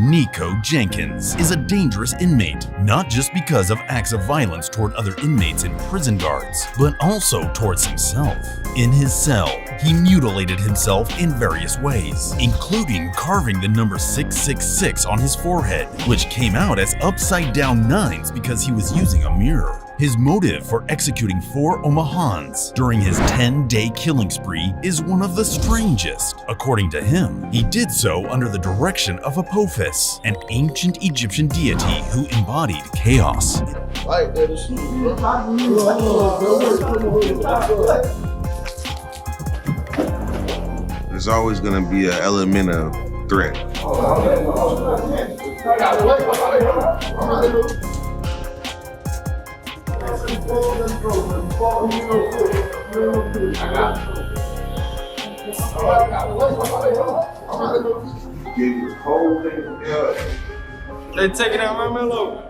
Nico Jenkins is a dangerous inmate, not just because of acts of violence toward other inmates and prison guards, but also towards himself. In his cell, he mutilated himself in various ways, including carving the number 666 on his forehead, which came out as upside-down nines because he was using a mirror. His motive for executing 4 Omahans during his 10-day killing spree is one of the strangest. According to him, he did so under the direction of Apophis, an ancient Egyptian deity who embodied chaos. There's always going to be an element of threat. They taking out my mellow.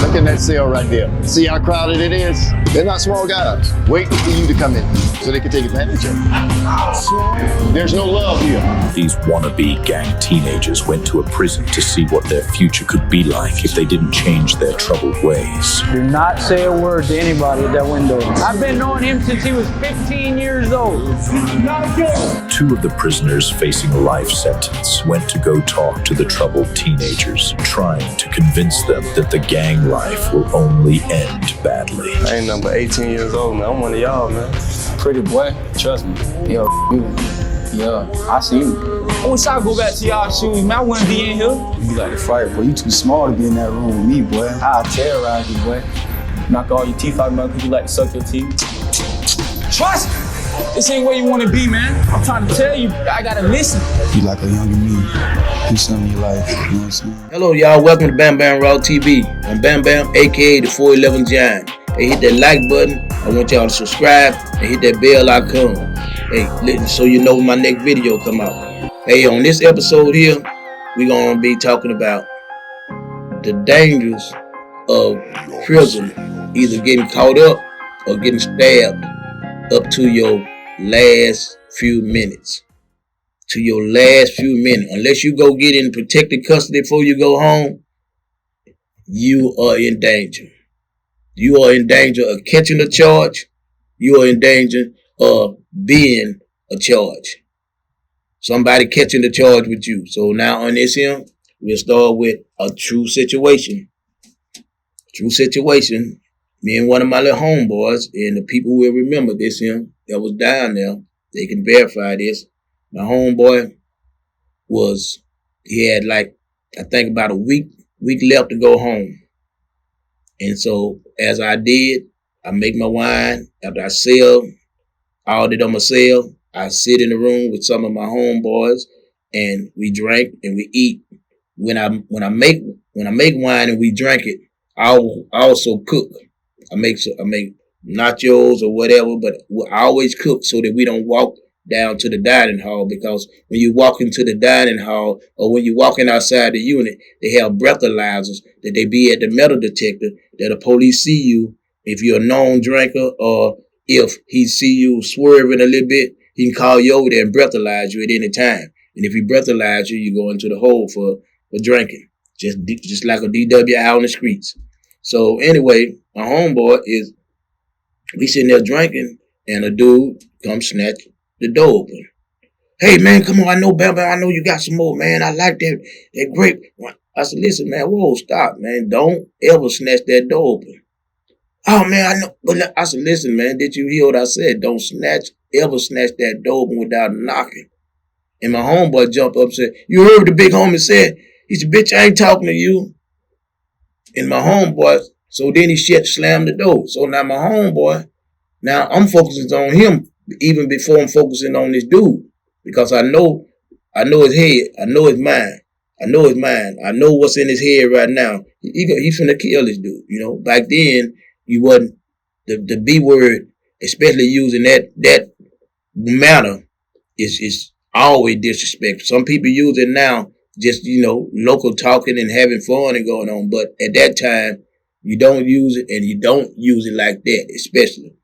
Look in that cell right there. See how crowded it is? They're not small guys. Waiting for you to come in so they can take advantage of it. There's no love here. These wannabe gang teenagers went to a prison to see what their future could be like if they didn't change their troubled ways. Do not say a word to anybody at that window. I've been knowing him since he was 15 years old. Two of the prisoners facing a life sentence went to go talk to the troubled teenagers, trying to convince them that the gang life will only end badly. I ain't number 18 years old, man. I'm one of y'all, man. Pretty boy, trust me. Yo, I see you. I wish I go back to y'all shoes, man. I wouldn't be in here. You be like the fight, boy. You too small to be in that room with me, boy. I'll terrorize you, boy. Knock all your teeth out, man, because you like to suck your teeth. Trust me. This ain't where you want to be, man. I'm trying to tell you, I gotta listen. You like a younger me. Do something in your life, you know what I'm saying? Hello, y'all. Welcome to Bamm Bamm Raw TV. I'm Bamm Bamm, aka the 411 Giant. Hey, hit that like button. I want y'all to subscribe and hit that bell icon. Hey, so you know when my next video come out. Hey, on this episode here, we're gonna be talking about the dangers of prison, either getting caught up or getting stabbed up to your last few minutes. To your last few minutes. Unless you go get in protected custody before you go home, you are in danger. You are in danger of catching a charge. You are in danger of being a charge. Somebody catching the charge with you. So now on this here, we'll start with a true situation. True situation. Me and one of my little homeboys, and the people will remember this here that was down there, they can verify this. My homeboy he had like, I think about a week left to go home. And so as I did, I make my wine. After I sell all that I'm gonna sell, I sit in the room with some of my homeboys and we drink and we eat. When I make wine and we drink it, I also cook. I make nachos or whatever, but I always cook so that we don't walk down to the dining hall, because when you walk into the dining hall or when you're walking outside the unit, they have breathalyzers that they be at the metal detector that the police see you if you're a known drinker, or if he see you swerving a little bit, he can call you over there and breathalyze you at any time. And if he breathalyze you, you go into the hole for drinking, just like a DW out on the streets. So anyway, my homeboy we sitting there drinking, and a dude comes snatch the door open. Hey man, come on, I know Bamm Bamm, I know you got some more, man. I like that grape. I said, listen, man, whoa, stop, man. Don't ever snatch that door open. Oh man, I know. But I said, listen, man, did you hear what I said? Don't ever snatch that door open without knocking. And my homeboy jumped up and said, you heard what the big homie said? He said, bitch, I ain't talking to you. And my homeboy, so then he slammed the door. So now my homeboy, now I'm focusing on him even before I'm focusing on this dude, because I know his head, I know his mind, I know his mind, I know what's in his head right now. He finna kill this dude. You know, back then you wasn't the B word, especially using that manner is always disrespectful. Some people use it now, just local talking and having fun and going on, but at that time you don't use it, and you don't use it like that, especially.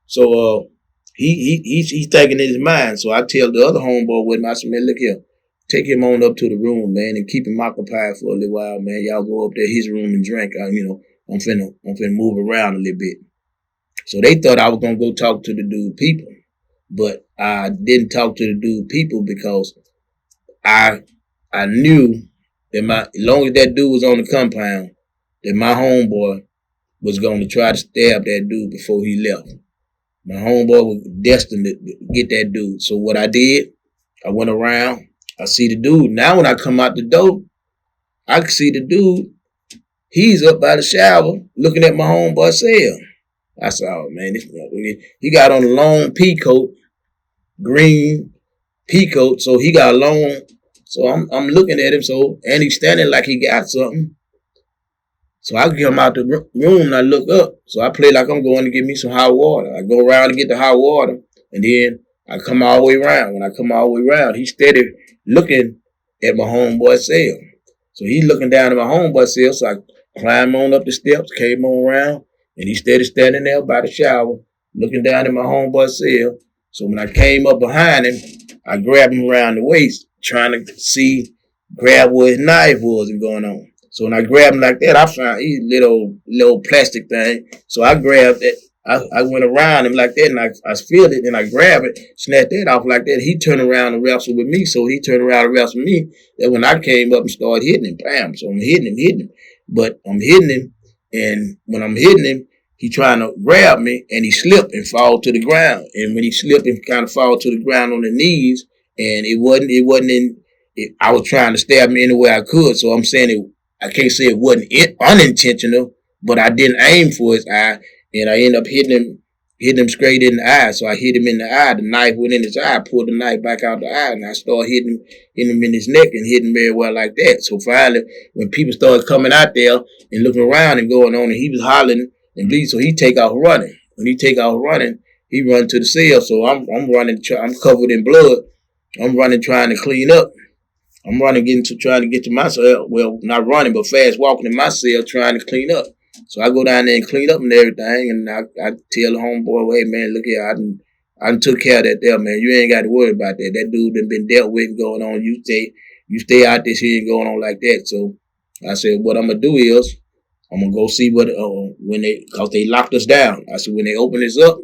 So he's thinking in his mind. So I tell the other homeboy with him, I said, man, look here, take him on up to the room, man, and keep him occupied for a little while, man. Y'all go up there his room and drink. I'm finna move around a little bit. So they thought I was gonna go talk to the dude people, but I didn't talk to the dude people because I knew that as long as that dude was on the compound, that my homeboy was gonna try to stab that dude before he left. My homeboy was destined to get that dude. So what I did, I went around, I see the dude. Now when I come out the door, I can see the dude. He's up by the shower looking at my homeboy's cell. I said, oh man, he got on a long pea coat, green pea coat. So he got a long, so I'm looking at him. So, and he's standing like he got something. So I come out the room and I look up. So I play like I'm going to get me some hot water. I go around to get the hot water, and then I come all the way around. When I come all the way around, he's steady looking at my homeboy's cell. So he's looking down at my homeboy's cell. So I climbed on up the steps, came on around, and he's steady standing there by the shower, looking down at my homeboy's cell. So when I came up behind him, I grabbed him around the waist, trying to grab where his knife was and going on. So when I grabbed him like that, I found his little plastic thing. So I grabbed it. I went around him like that, and I feel it, and I grab it, snap that off like that. He turned around and wrestled with me. So he turned around and wrestled with me. Then when I came up and started hitting him, bam. So I'm hitting him. But I'm hitting him, and when I'm hitting him, he trying to grab me, and he slipped and fall to the ground. And when he slipped and kind of fall to the ground on the knees, and it wasn't I was trying to stab him any way I could. So I'm saying I can't say it wasn't unintentional, but I didn't aim for his eye, and I ended up hitting him straight in the eye. So I hit him in the eye. The knife went in his eye. I pulled the knife back out the eye, and I started hitting him in his neck and hitting him very well like that. So finally, when people started coming out there and looking around and going on, and he was hollering and bleeding, so he take off running. When he take off running, he run to the cell. So I'm running. I'm covered in blood. I'm running trying to clean up. I'm running trying to get to my cell. Well, not running, but fast walking in my cell trying to clean up. So I go down there and clean up and everything, and I tell the homeboy, hey man, look here, I done took care of that there, man. You ain't got to worry about that. That dude done been dealt with and going on. You stay out this here and going on like that. So I said, what I'm gonna do is I'm gonna go see what cause they locked us down. I said, when they open this up,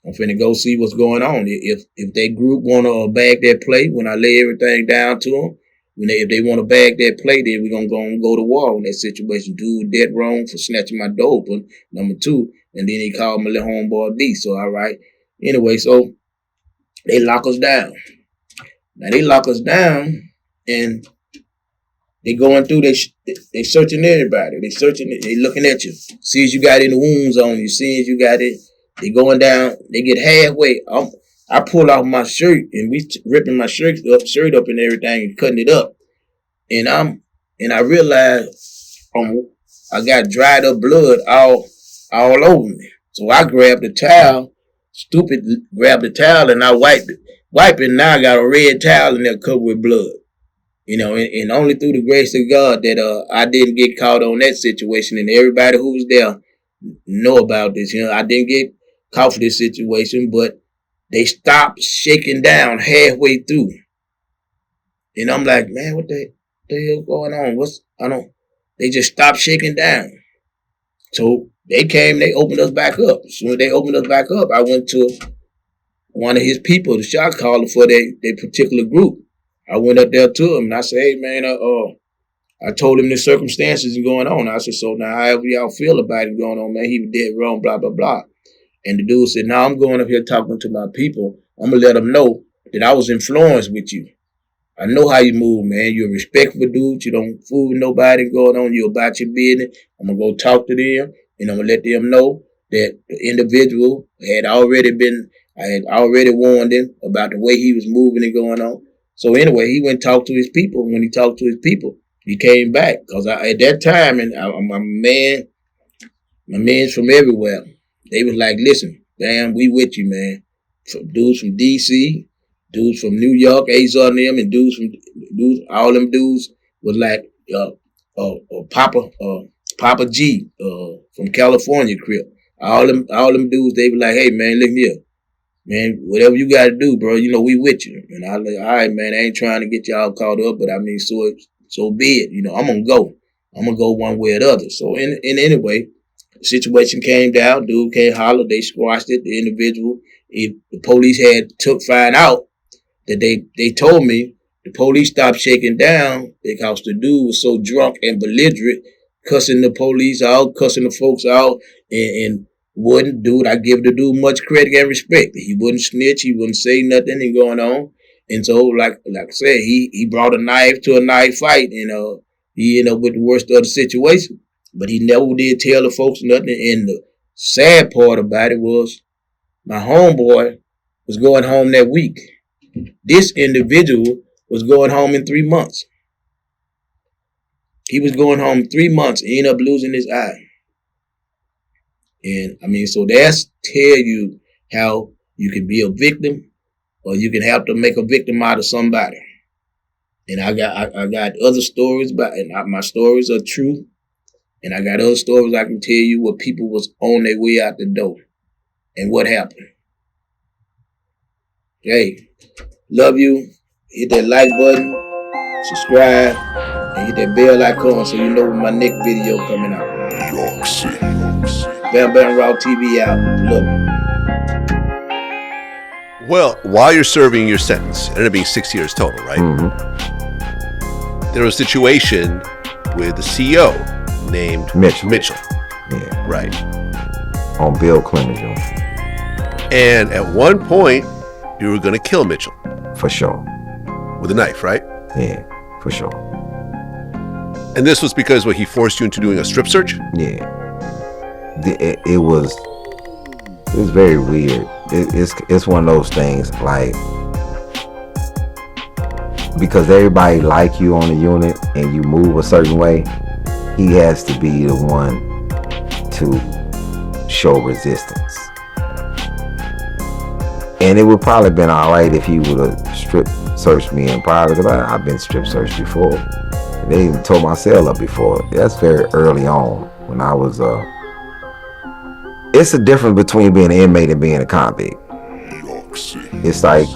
I'm finna go see what's going on. If that group wanna bag that plate, when I lay everything down to them, if they want to bag that plate, then we're going to go to war in that situation. Dude dead wrong for snatching my door open, number 2. And then he called my little homeboy D. So, all right. Anyway, so they lock us down. Now, they lock us down, and they going through, they searching everybody. They looking at you. See if you got any wounds on you. See if you got it. They going down. They get halfway. I pull off my shirt, and we ripping my shirt up and everything and cutting it up. And I realized I got dried up blood all over me. So I grabbed the towel, grabbed the towel, and I wiped it. Now I got a red towel in there covered with blood. And only through the grace of God that I didn't get caught on that situation, and everybody who was there know about this. I didn't get caught for this situation, but they stopped shaking down halfway through. And I'm like, man, what the hell going on? They just stopped shaking down. So they came, they opened us back up. So when they opened us back up, I went to one of his people, the shot caller for their particular group. I went up there to him and I said, hey man, I told him the circumstances going on. I said, so now however y'all feel about it going on, man, he was dead wrong, blah, blah, blah. And the dude said, now I'm going up here talking to my people. I'm going to let them know that I was influenced with you. I know how you move, man. You're a respectful dude. You don't fool with nobody going on. You're about your business. I'm going to go talk to them, and I'm going to let them know that the individual I had already warned him about the way he was moving and going on. So anyway, he went and talked to his people. When he talked to his people, he came back. Because at that time, and my man's from everywhere. They was like, listen, Bamm, we with you, man. Dudes from D.C., dudes from New York, Azar and them, and all them dudes was like Papa G from California crib. All them dudes, they were like, hey man, look here. man, whatever you got to do, bro, you know, we with you. And I like, all right, man, I ain't trying to get y'all caught up, but I mean, so be it. You know, I'm going to go. I'm going to go one way or the other. So in anyway, the situation came down. Dude came holler. They squashed it. The individual, the police find out that they told me the police stopped shaking down because the dude was so drunk and belligerent, cussing the police out, cussing the folks out, and wouldn't, dude, I give the dude much credit and respect. He wouldn't snitch, he wouldn't say nothing and going on. And so, like I said, he brought a knife to a knife fight, and he ended up with the worst of the situation. But he never did tell the folks nothing. And the sad part about it was my homeboy was going home that week. This individual was going home in 3 months. He was going home 3 months and ended up losing his eye. And I mean, so that's tell you how you can be a victim or you can have to make a victim out of somebody. And I got other stories and my stories are true. And I got other stories I can tell you where people was on their way out the door and what happened. Hey, love you. Hit that like button, subscribe, and hit that bell icon so you know when my next video coming out. Bamm Raw TV out. Love you. Well, while you're serving your sentence, it ended up being 6 years total, right? Mm-hmm. There was a situation with the CEO named Mitchell. Yeah. Right. On Bill Clemens, Jr. And at one point, you were going to kill Mitchell. For sure. With a knife, right? Yeah, for sure. And this was because he forced you into doing a strip search? Yeah. It was very weird. It's one of those things, like, because everybody like you on the unit and you move a certain way, he has to be the one to show resistance. And it would probably been all right if he would have strip searched me in private, because I've been strip searched before. They even tore my cell up before. That's very early on when I was it's a difference between being an inmate and being a convict. It's like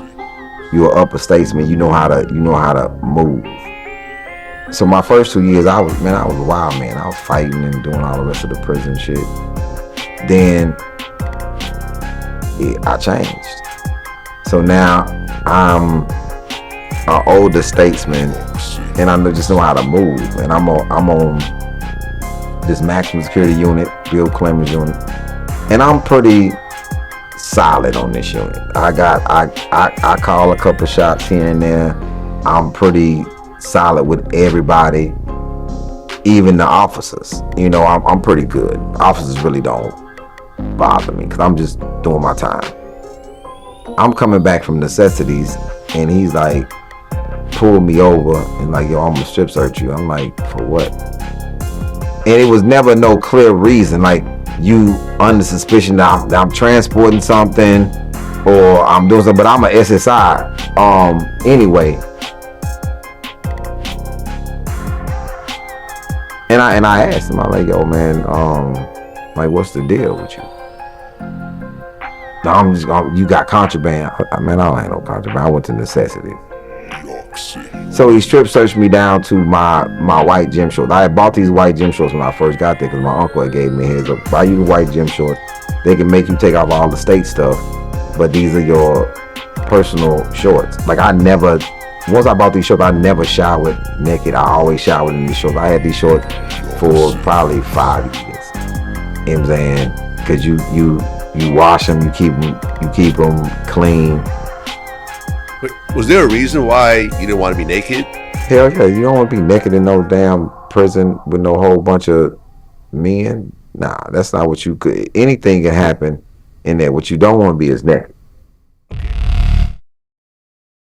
you're an upper statesman, you know how to move. So my first 2 years, I was a wild man. I was fighting and doing all the rest of the prison shit. Then I changed. So now I'm an older statesman, and I just know how to move. And I'm on this maximum security unit, Bill Clemens unit, and I'm pretty solid on this unit. I call a couple shots here and there. I'm pretty solid with everybody, even the officers. You know, I'm pretty good. Officers really don't bother me because I'm just doing my time. I'm coming back from necessities, and he's like, pulled me over and like, yo, I'm gonna strip search you. I'm like, for what? And it was never no clear reason, like, you under suspicion that I'm transporting something or I'm doing something, but I'm a SSI. Anyway. And I asked him, I'm like, yo, man, like, what's the deal with you? You got contraband. Man, I don't have no contraband. I went to necessity. So he strip searched me down to my white gym shorts. I had bought these white gym shorts when I first got there because my uncle had gave me a heads up. Buy you the white gym shorts. They can make you take off all the state stuff, but these are your personal shorts. Like, once I bought these shorts, I never showered naked. I always showered in these shorts. I had these shorts for probably 5 years. You know what I'm saying? Because you wash them, you keep them clean. But was there a reason why you didn't want to be naked? Hell yeah, you don't want to be naked in no damn prison with no whole bunch of men. Nah, that's not what you could. Anything can happen in there. What you don't want to be is naked.